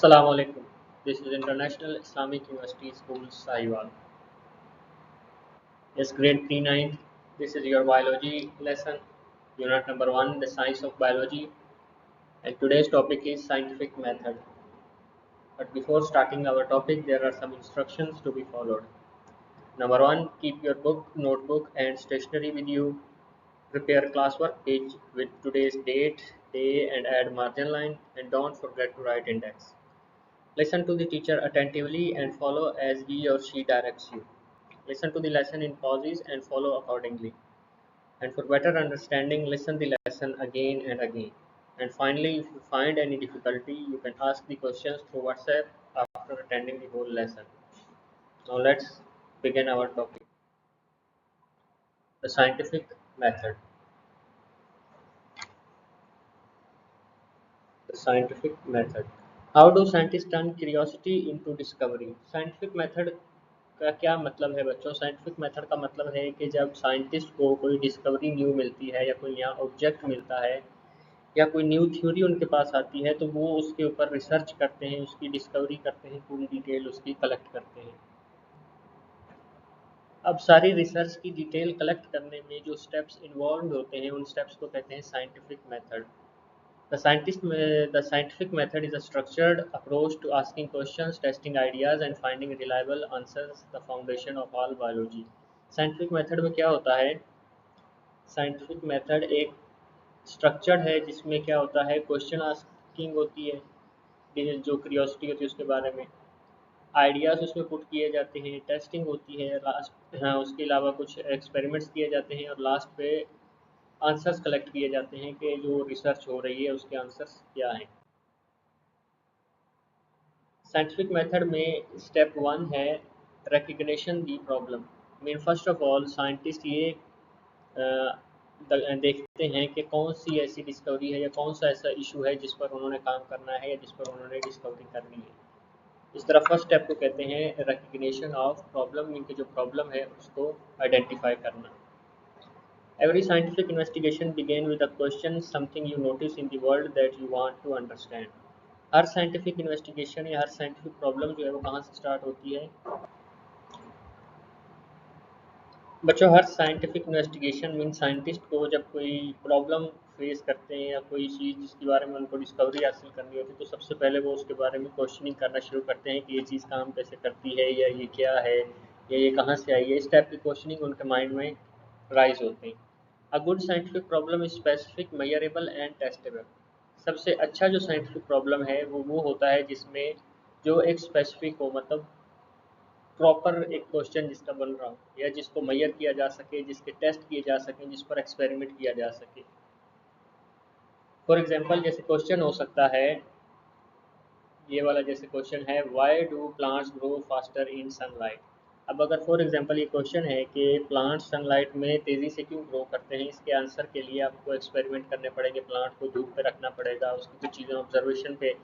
Assalamu alaikum. This is International Islamic University School Sahiwal. Yes, grade 3 9th. This is your biology lesson, unit number 1, the science of biology. And today's topic is scientific method. But before starting our topic, there are some instructions to be followed. Number 1, keep your book, notebook, and stationery with you. Prepare classwork page with today's date, day, and add margin line. And don't forget to write index. Listen to the teacher attentively and follow as he or she directs you. Listen to the lesson in pauses and follow accordingly. And for better understanding, listen the lesson again and again. And finally, if you find any difficulty, you can ask the questions through WhatsApp after attending the whole lesson. Now let's begin our topic. The scientific method. The scientific method. How do scientists turn curiosity into discovery? Scientific method का क्या मतलब है बच्चों? Scientific method का मतलब है कि जब साइंटिस्ट को कोई डिस्कवरी न्यू मिलती है या कोई नया ऑब्जेक्ट मिलता है या कोई न्यू थ्योरी उनके पास आती है तो वो उसके ऊपर रिसर्च करते हैं, उसकी डिस्कवरी करते हैं, पूरी डिटेल उसकी कलेक्ट करते हैं। अब सारी रिसर्च की डिटेल कलेक्ट करने में जो स्टेप्स इन्वॉल्व होते हैं उन स्टेप्स को कहते हैं scientific method. The scientific method is a structured approach to asking questions, testing ideas, and finding reliable answers, the foundation of all biology. Scientific method में क्या होता है? Scientific method एक structured है जिसमें क्या होता है? Question asking होती है, जो क्यूरियोसिटी होती है उसके बारे में, आइडियाज़ उसमें पुट किए जाते हैं, टेस्टिंग होती है, लास्ट हाँ उसके अलावा कुछ एक्सपेरिमेंट्स किए जाते हैं और लास्ट पे आंसर्स कलेक्ट किए जाते हैं कि जो रिसर्च हो रही है उसके आंसर्स क्या हैं। साइंटिफिक मेथड में स्टेप 1 है recognition the problem. Mean first of all scientist ये देखते हैं कि कौन सी ऐसी डिस्कवरी है या कौन सा ऐसा इशू है जिस पर उन्होंने काम करना है या जिस पर उन्होंने डिस्कवरी करनी है। इस तरह फर्स्ट स्टेप को कहते हैं रिकग्निशन ऑफ प्रॉब्लम, मीन कि जो प्रॉब्लम है उसको आइडेंटिफाई करना। Every scientific investigation begins with a question, something you notice in the world that you want to understand. Her scientific investigation या हर साइंटिफिक प्रॉब्लम जो है वो कहाँ से स्टार्ट होती है बच्चों? हर साइंटिफिक इन्वेस्टिगेशन मीन साइंटिस्ट को जब कोई प्रॉब्लम फेस करते हैं या कोई चीज़ जिसके बारे में उनको डिस्कवरी हासिल करनी होती है तो सबसे पहले वो उसके बारे में क्वेश्चनिंग करना शुरू करते हैं कि ये चीज़ काम कैसे करती है या ये क्या है या ये कहाँ से आई है। इस टाइप की क्वेश्चनिंग उनके माइंड में राइज होते हैं। A good scientific problem is specific, measurable and testable. सबसे अच्छा जो साइंटिफिक प्रॉब्लम है वो होता है जिसमें जो एक स्पेसिफिक हो, मतलब प्रॉपर एक क्वेश्चन जिसका बन रहा हो या जिसको मेजर किया जा सके, जिसके टेस्ट किए जा सकें, जिस पर एक्सपेरिमेंट किया जा सके। फॉर एग्जांपल जैसे क्वेश्चन हो सकता है ये वाला, जैसे क्वेश्चन है why do plants grow faster in sunlight. अब अगर फॉर एग्जांपल ये क्वेश्चन है कि प्लांट्स सनलाइट में तेज़ी से क्यों ग्रो करते हैं, इसके आंसर के लिए आपको एक्सपेरिमेंट करने पड़ेंगे, प्लांट को धूप पे रखना पड़ेगा, उसकी कुछ चीज़ें ऑब्जर्वेशन पे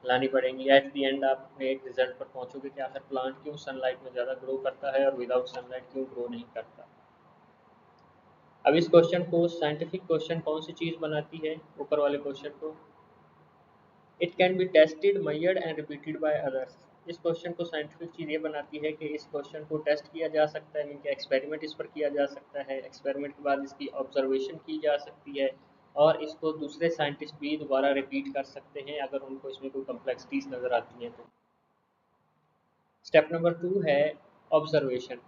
लानी पड़ेंगी। एट दी एंड आप एक रिजल्ट पर पहुंचोगे कि आखिर प्लांट क्यों सनलाइट में ज़्यादा ग्रो करता है और विदाउट सनलाइट क्यों ग्रो नहीं करता। अब इस क्वेश्चन को साइंटिफिक क्वेश्चन कौन सी चीज़ बनाती है? ऊपर वाले क्वेश्चन को it can be tested, measured and repeated by others. इस क्वेश्चन को साइंटिफिक चीज़ ये बनाती है कि इस क्वेश्चन को टेस्ट किया जा सकता है, मीन कि एक्सपेरिमेंट इस पर किया जा सकता है, एक्सपेरिमेंट के बाद इसकी ऑब्जर्वेशन की जा सकती है और इसको दूसरे साइंटिस्ट भी दोबारा रिपीट कर सकते हैं अगर उनको इसमें कोई कम्प्लेक्सिटीज नज़र आती हैं तो। स्टेप नंबर 2 है ऑब्जर्वेशन।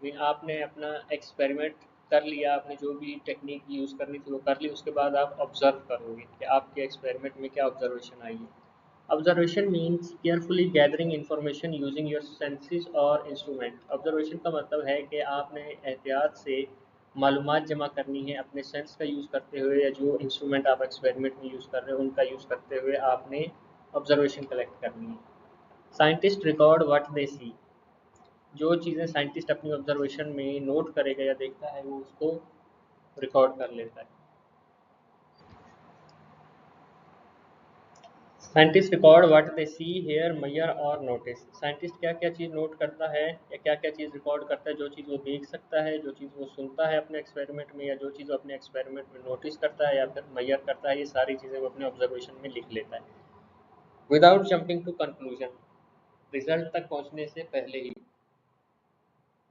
मीन आपने अपना एक्सपेरिमेंट कर लिया, आपने जो भी टेक्निक यूज़ करनी थी वो कर ली, उसके बाद आप ऑब्जर्व करोगे कि आपके एक्सपेरिमेंट में क्या ऑब्जर्वेशन आई है। Observation means carefully gathering information using your senses और इंस्ट्रूमेंट। ऑब्जर्वेशन का मतलब है कि आपने एहतियात से मालूमात जमा करनी है अपने सेंस का यूज़ करते हुए या जो इंस्ट्रूमेंट आप एक्सपेरिमेंट में यूज़ कर रहे हो उनका यूज़ करते हुए आपने ऑब्जर्वेशन कलेक्ट करनी है। साइंटिस्ट रिकॉर्ड व्हाट दे सी। जो चीज़ें साइंटिस्ट अपनी ऑब्जर्वेशन में नोट करेगा या देखता है वो उसको रिकॉर्ड कर लेता है। Scientist record what they see, hear, measure और नोटिस। साइंटिस्ट क्या क्या चीज़ नोट करता है या क्या क्या चीज़ रिकॉर्ड करता है? जो चीज़ वो देख सकता है, जो चीज़ वो सुनता है अपने एक्सपेरिमेंट में, या जो चीज़ वो अपने एक्सपेरिमेंट में नोटिस करता है या फिर मेजर करता है, ये सारी चीज़ें वो अपने ऑब्जर्वेशन में लिख लेता है। Without jumping to conclusion, result तक पहुंचने से पहले ही।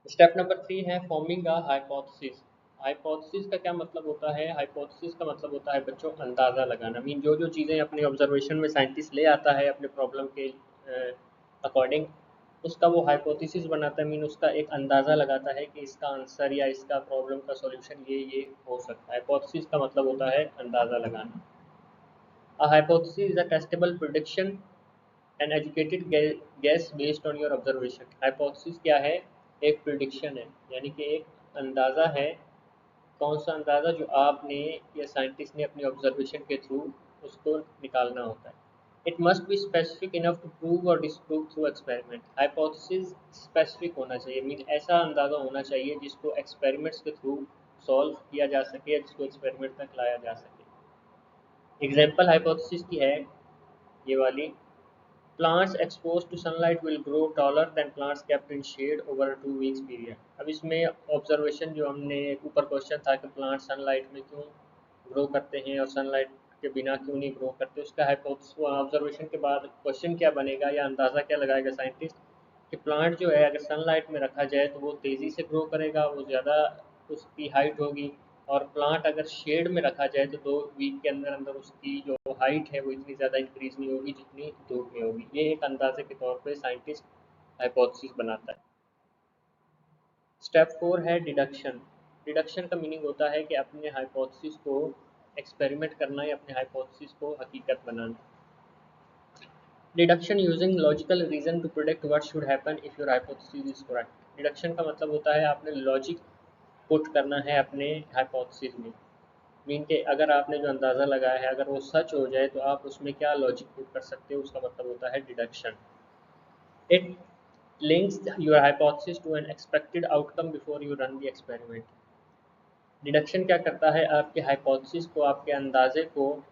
स्टेप नंबर 3 है फॉर्मिंग अ हाइपोथेसिस। हाइपोथेसिस का क्या मतलब होता है? हाइपोथेसिस का मतलब होता है बच्चों अंदाज़ा लगाना। मीन जो जो चीज़ें अपने ऑब्जर्वेशन में साइंटिस्ट ले आता है अपने प्रॉब्लम के अकॉर्डिंग, उसका वो हाइपोथेसिस बनाता है। मीन उसका एक अंदाज़ा लगाता है कि इसका आंसर या इसका प्रॉब्लम का सॉल्यूशन ये हो सकता है। हाइपोथेसिस का मतलब होता है अंदाज़ा लगाना। A hypothesis is a testable prediction an educated gas based on your observation. Hypothesis क्या है? एक प्रिडिक्शन है, यानी कि एक अंदाज़ा है। कौन सा अंदाज़ा? जो आपने या साइंटिस्ट ने अपनी ऑब्जर्वेशन के थ्रू उसको निकालना होता है। It must be specific enough to prove or disprove through experiment. Hypothesis specific होना चाहिए, मीन ऐसा अंदाज़ा होना चाहिए जिसको एक्सपेरिमेंट्स के थ्रू सॉल्व किया जा सके या जिसको एक्सपेरिमेंट तक लाया जा सके। एग्जाम्पल हाइपोथेसिस की है ये वाली, plants exposed to sunlight will grow taller than plants kept in shade over a 2 weeks period। अब इसमें ऑब्जर्वेशन जो हमने ऊपर क्वेश्चन था कि प्लांट सनलाइट में क्यों ग्रो करते हैं और सनलाइट के बिना क्यों नहीं ग्रो करते, उसका हाइपोथेसिस ऑब्जर्वेशन के बाद क्वेश्चन क्या बनेगा या अंदाज़ा क्या लगाएगा साइंटिस्ट कि प्लांट जो है अगर सनलाइट में रखा जाए तो वो तेज़ी से ग्रो करेगा, वो ज़्यादा उसकी हाइट होगी। और प्लांट अगर शेड में रखा जाए तो 2 वीक के अंदर अंदर उसकी जो हाइट है वो इतनी ज़्यादा इंक्रीज नहीं होगी जितनी धूप में होगी। ये एक अंदाजे के तौर पे साइंटिस्ट हाइपोथेसिस बनाता है। स्टेप 4 है डिडक्शन। डिडक्शन का मीनिंग होता है कि अपने हाइपोथेसिस को एक्सपेरिमेंट करना या अपने हाइपोथेसिस को हकीकत बनाना। Deduction using logical reason to predict what should happen if your hypothesis is correct. Deduction का मतलब होता है आपने लॉजिक पुट करना है अपने हाइपोथेसिस में। मीन के अगर आपने जो अंदाज़ा लगाया है अगर वो सच हो जाए तो आप उसमें क्या लॉजिक पुट कर सकते हो, उसका मतलब होता है deduction. It links your hypothesis to an expected outcome before you run the experiment. Deduction क्या करता है? आपके हाइपोथेसिस को, आपके अंदाजे को,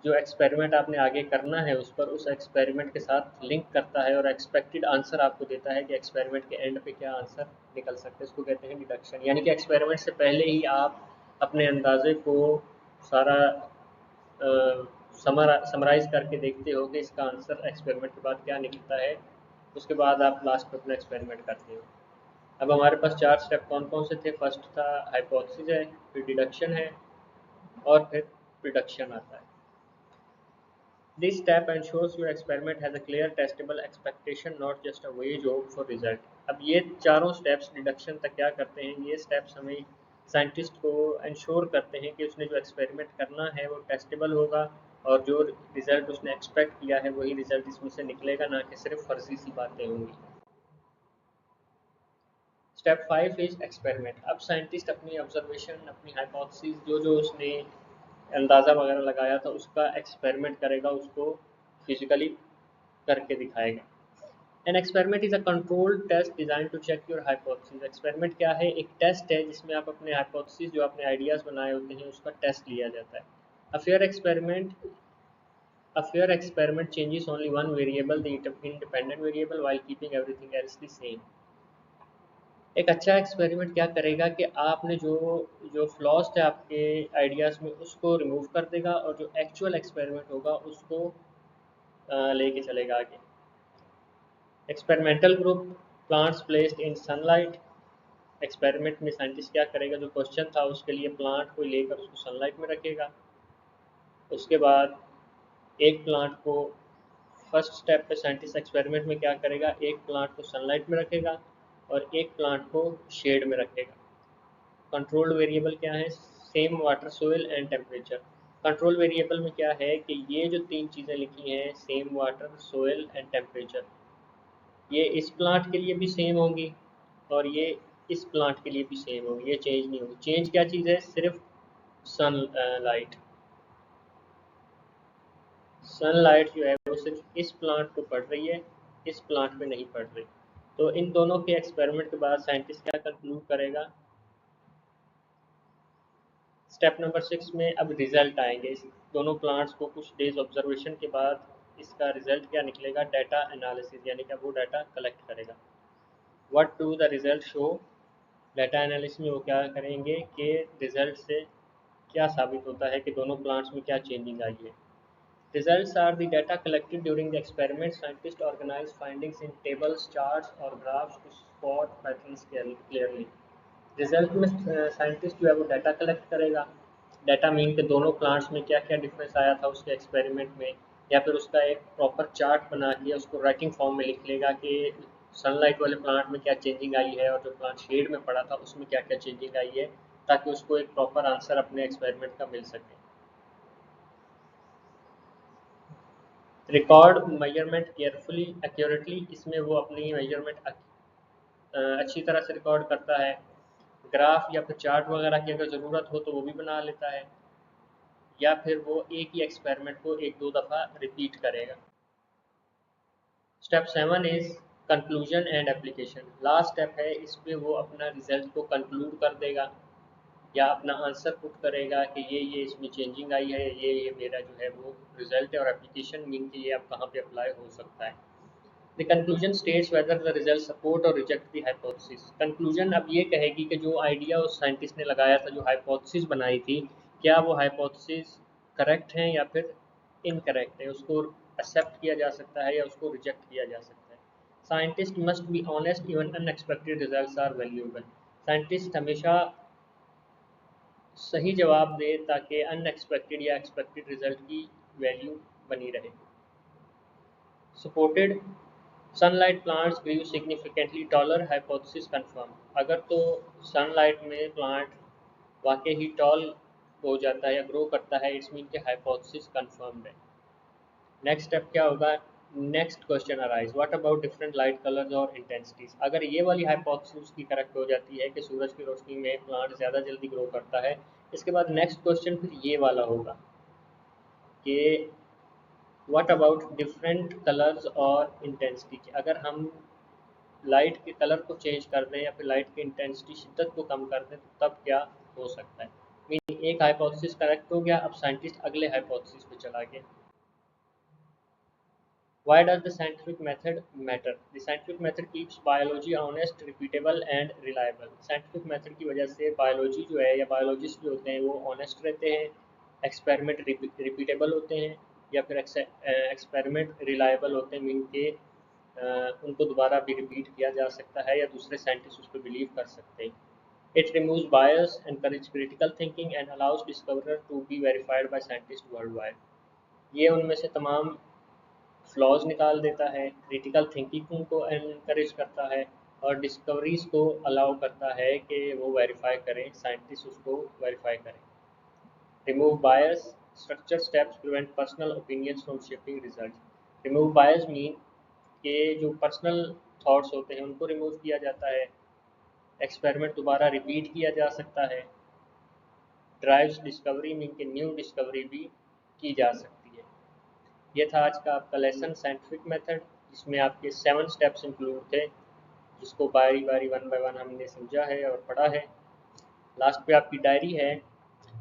जो एक्सपेरिमेंट आपने आगे करना है उस पर, उस एक्सपेरिमेंट के साथ लिंक करता है और एक्सपेक्टेड आंसर आपको देता है कि एक्सपेरिमेंट के एंड पे क्या आंसर निकल सकते हैं। इसको कहते हैं डिडक्शन। यानी कि एक्सपेरिमेंट से पहले ही आप अपने अंदाजे को सारा समराइज करके देखते हो कि इसका आंसर एक्सपेरिमेंट के बाद क्या निकलता है। उसके बाद आप लास्ट में अपना एक्सपेरिमेंट करते हो। अब हमारे पास 4 स्टेप कौन कौन से थे? फर्स्ट था हाइपोथेसिस है, फिर डिडक्शन है और फिर प्रिडक्शन आता है। This step ensures your experiment has a clear testable expectation, not just a vague hope for result। अब ये चारों स्टेप्स डिडक्शन तक क्या करते हैं? ये स्टेप्स हमें साइंटिस्ट को इंश्योर करते हैं कि उसने जो एक्सपेरिमेंट करना है वो टेस्टेबल होगा और जो रिजल्ट उसने एक्सपेक्ट किया है वही रिजल्ट इसमें से निकलेगा, ना कि सिर्फ फर्जी सी बातें होंगी। Step 5 is experiment. अब साइंटिस्ट अपनी ऑब्जर्वेशन, अपनी हाइपोथेसिस, जो जो उसने अंदाज़ा वगैरह लगाया था उसका एक्सपेरिमेंट करेगा, उसको फिजिकली करके दिखाएगा। An experiment is a controlled test design to check your hypothesis. Experiment क्या है? एक टेस्ट है जिसमें आप अपने हाइपोथेसिस, जो आपने आइडियाज़ बनाए होते हैं, उसका टेस्ट लिया जाता है। A fair experiment A fair experiment changes only one variable, the independent variable, while keeping everything else the same। एक अच्छा एक्सपेरिमेंट क्या करेगा कि आपने जो जो फ्लॉज थे आपके आइडियाज़ में उसको रिमूव कर देगा और जो एक्चुअल एक्सपेरिमेंट होगा उसको लेके चलेगा आगे। Experimental group, plants placed in sunlight. Experiment में साइंटिस्ट क्या करेगा? जो क्वेश्चन था उसके लिए प्लांट को लेकर उसको सनलाइट में रखेगा। उसके बाद एक प्लांट को, फर्स्ट स्टेप पे साइंटिस्ट एक्सपेरिमेंट में क्या करेगा? एक प्लांट को सनलाइट में रखेगा और एक प्लांट को शेड में रखेगा। कंट्रोल्ड वेरिएबल क्या है? Same water, soil and temperature. Control variable में क्या है कि ये जो 3 चीज़ें लिखी हैं, same water, soil and temperature, ये इस प्लांट के लिए भी सेम होंगी और ये इस प्लांट के लिए भी सेम होगी, ये चेंज नहीं होगी। चेंज क्या चीज़ है? सिर्फ सन लाइट। सनलाइट जो है वो सिर्फ इस प्लांट को पड़ रही है, इस प्लांट पे नहीं पड़ रही। तो इन दोनों के एक्सपेरिमेंट के बाद साइंटिस्ट क्या कंक्लूड करेगा? स्टेप नंबर 6 में अब रिजल्ट आएंगे। इस दोनों प्लांट्स को कुछ डेज ऑब्जर्वेशन के बाद इसका रिजल्ट क्या निकलेगा? डाटा एनालिसिस, यानी कि वो डाटा कलेक्ट करेगा। What do the result show? Data analysis में वो क्या करेंगे कि रिजल्ट से क्या साबित होता है कि दोनों प्लांट्स में क्या चेंजिंग आई है। Results are the data collected during the experiment. Scientists organize findings in tables, charts or graphs to spot patterns clearly. Result में साइंटिस्ट जो है वो डाटा कलेक्ट करेगा। डाटा मीन के दोनों प्लांट्स में क्या क्या डिफरेंस आया था उसके एक्सपेरिमेंट में, या फिर उसका एक प्रॉपर चार्ट बना के उसको राइटिंग फॉर्म में लिख लेगा कि सनलाइट वाले प्लांट में क्या चेंजिंग आई है और जो प्लांट शेड में पड़ा था उसमें क्या क्या चेंजिंग आई है, ताकि उसको एक प्रॉपर आंसर अपने एक्सपेरिमेंट का मिल सके। रिकॉर्ड मेजरमेंट केयरफुली एक्यूरेटली, इसमें वो अपनी मेजरमेंट अच्छी तरह से रिकॉर्ड करता है। ग्राफ या फिर चार्ट वगैरह की अगर ज़रूरत हो तो वो भी बना लेता है, या फिर वो एक ही एक्सपेरिमेंट को एक दो दफ़ा रिपीट करेगा। Step 7 is conclusion and application. Last step है, इस पे वो अपना रिजल्ट को कंक्लूड कर देगा या अपना आंसर पुट करेगा कि ये इसमें चेंजिंग आई है, ये मेरा जो है वो रिजल्ट है, और एप्लीकेशन मीन कि ये अब कहाँ पे अप्लाई हो सकता है। The conclusion states whether the result support और रिजेक्ट द हाइपोथेसिस। कंक्लूजन अब ये कहेगी कि जो आइडिया उस साइंटिस्ट ने लगाया था, जो हाइपोथेसिस बनाई थी, क्या वो हाइपोथेसिस करेक्ट है या फिर इनकरेक्ट है, उसको एक्सेप्ट किया जा सकता है या उसको रिजेक्ट किया जा सकता है। Scientist must be honest, even unexpected results are valuable. Scientist हमेशा सही जवाब दे ताकि अनएक्सपेक्टेड या एक्सपेक्टेड रिजल्ट की वैल्यू बनी रहे। Supported sunlight plants grew significantly taller, hypothesis confirm. अगर तो सनलाइट में प्लांट वाकई ही टॉल हो जाता है या ग्रो करता है, इट्स मीन के हाइपोथेसिस कंफर्म्ड है। नेक्स्ट स्टेप क्या होगा? Next question arise, what about different light colours और इंटेंसिटीज। अगर ये वाली हाइपोथेसिस की करेक्ट हो जाती है कि सूरज की रोशनी में प्लांट ज़्यादा जल्दी ग्रो करता है, इसके बाद नेक्स्ट क्वेश्चन फिर ये वाला होगा कि व्हाट अबाउट डिफरेंट कलर्स और इंटेंसिटी। अगर हम लाइट के कलर को चेंज कर दें या फिर लाइट की इंटेंसिटी शिद्दत को कम कर दें तो तब क्या हो सकता है। मीन एक हाइपोथेसिस करेक्ट हो गया, अब साइंटिस्ट अगले हाइपोथेसिस पे चला गया। Why does the scientific method matter? The scientific method keeps biology honest, repeatable and reliable. Scientific method की वजह से बायोलॉजी जो है या बायोलॉजिस्ट जो होते हैं वो ऑनेस्ट रहते हैं, एक्सपेरिमेंट रिपीटेबल होते हैं, या फिर एक्सपेरिमेंट रिलायबल होते हैं, मीन के उनको दोबारा भी रिपीट किया जा सकता है या दूसरे साइंटिस्ट उस पर बिलीव कर सकते हैं। It removes bias, encourages critical thinking and allows discoverer to be verified by scientists worldwide. ये उनमें से तमाम फ्लॉज निकाल देता है, क्रिटिकल थिंकिंग को एनकरेज करता है और डिस्कवरीज को अलाउ करता है कि वो वेरीफाई करें, साइंटिस्ट उसको वेरीफाई करें। Remove bias, structure steps prevent personal opinions from shaping result. Remove bias mean के जो पर्सनल थॉट्स होते हैं उनको रिमूव किया जाता है, एक्सपेरिमेंट दोबारा रिपीट किया जा सकता है, ड्राइव्स डिस्कवरी मीन के न्यू डिस्कवरी भी की जा सकती है। ये था आज का आपका लेसन साइंटिफिक मेथड, जिसमें आपके 7 स्टेप्स इंक्लूड थे, जिसको बारी बारी वन बाय वन हमने समझा है और पढ़ा है। लास्ट पे आपकी डायरी है,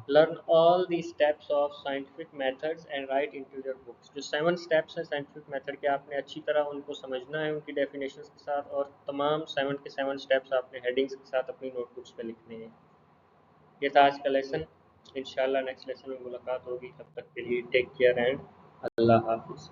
learn all the steps of scientific methods and right into your books. जो 7 स्टेप्स हैं साइंटिफिक मेथड के, आपने अच्छी तरह उनको समझना है उनकी डेफिनेशंस के साथ, और तमाम 7 के 7 स्टेप्स आपने हेडिंग्स के साथ अपनी नोटबुक्स पे लिखने हैं। ये था आज का लेसन। इंशाल्लाह नेक्स्ट लेसन में मुलाकात होगी, तब तक के लिए टेक केयर एंड अल्लाह हाफिज़।